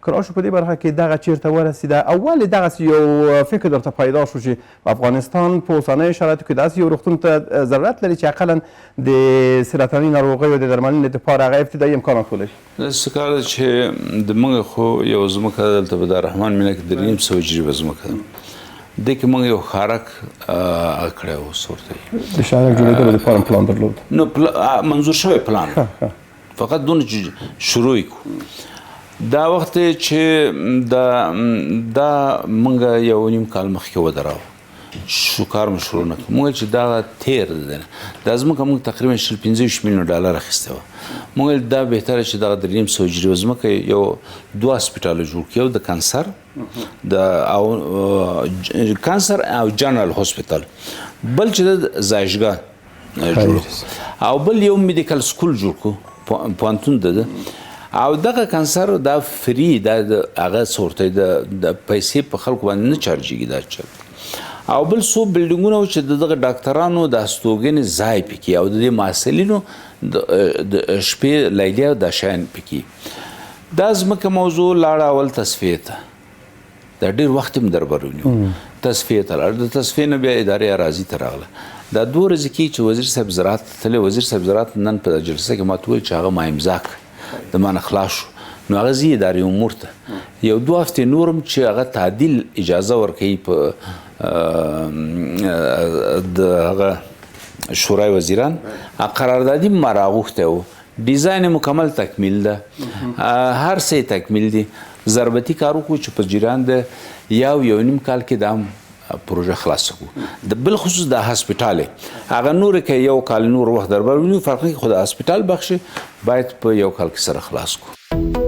که راشو په دې برخه کې دغه چیرته ورسېده او ولې دغسې یو فکر درته پیدا شو چې په افغانستان په اوسنیو شرایطو کې داسې یو روغتون ته ضرورت لري چې اقلا د سرطاني ناروغیو د درملنې دپاره هغه ابتدایي امکانات ولري؟ داسې کار ده چې د موږ خو یو ځمکه ده دلته په دارحمان مینه کې 300 جریبه ځمکه ده. دې کې موږ یو خارک کړی و ورته د شارک جوړېدلو دپاره پلان درلود؟ نو منظور شوی پلان فقط دونه چې شروع یې کړو. دا وخت چې دا موږ یو نیم کال مخکې ودراوه شو کار مو شروع نه کړو. موږ چې دا تیر ده دا ځمکه موږ تقریبا 25 میلیون ډالر اخیستی وه. موږ دا بهتره چې دغه 300 جریبه ځمکه یو 2 هسپتاله جوړ کړو، یو د کانسر او کانسر او جنرال هاسپیټل، بل چې د زایشګاه جوړ او بل یو میډیکل سکول جوړ کړو پوهنتون ده او دغه کانسر دا فری دا هغه صورت د پیسې په خلکو باندې نه چارجېږي دا چل او بل څو بلډینګونه چې دغه ډاکټرانو د هستوګنې ځای پکې او د دې محصلینو د شپې لیلې او د شیان پکې. دا ځمکه موضوع لاړه اول تصفیې ته، دا ډېر وخت هم دربر ونیو تصفیې ته لاړه. د تصفیې نه بیا ادارې اراضي ته راغله. دا 2 ورځې کې چې وزیر صاحب زراعت تللی، وزیر صاحب زراعت نن په جلسه کې ماته وویل چې هغه ما امضا کړ، د ما نه خلاص شو. نو هغه ځي ادارې امور ته یو 2 هفتې نور هم چې هغه تعدیل اجازه ورکوي په د هغه شورای وزیران قراردادي ما راغوښتی و، ډیزاین مکمل تکمیل ده، هر څه تکمیل دي. ضربتي کار وکړو چې په جریان د یو نیم کال کې دا پروژه خلاص کړو. د بالخصوص د هسپتال هغه نور کې یو کال نور وخت دربر ونیو، فرق نه خو د هسپتال بخش باید په یو کال کې سره خلاص کړو.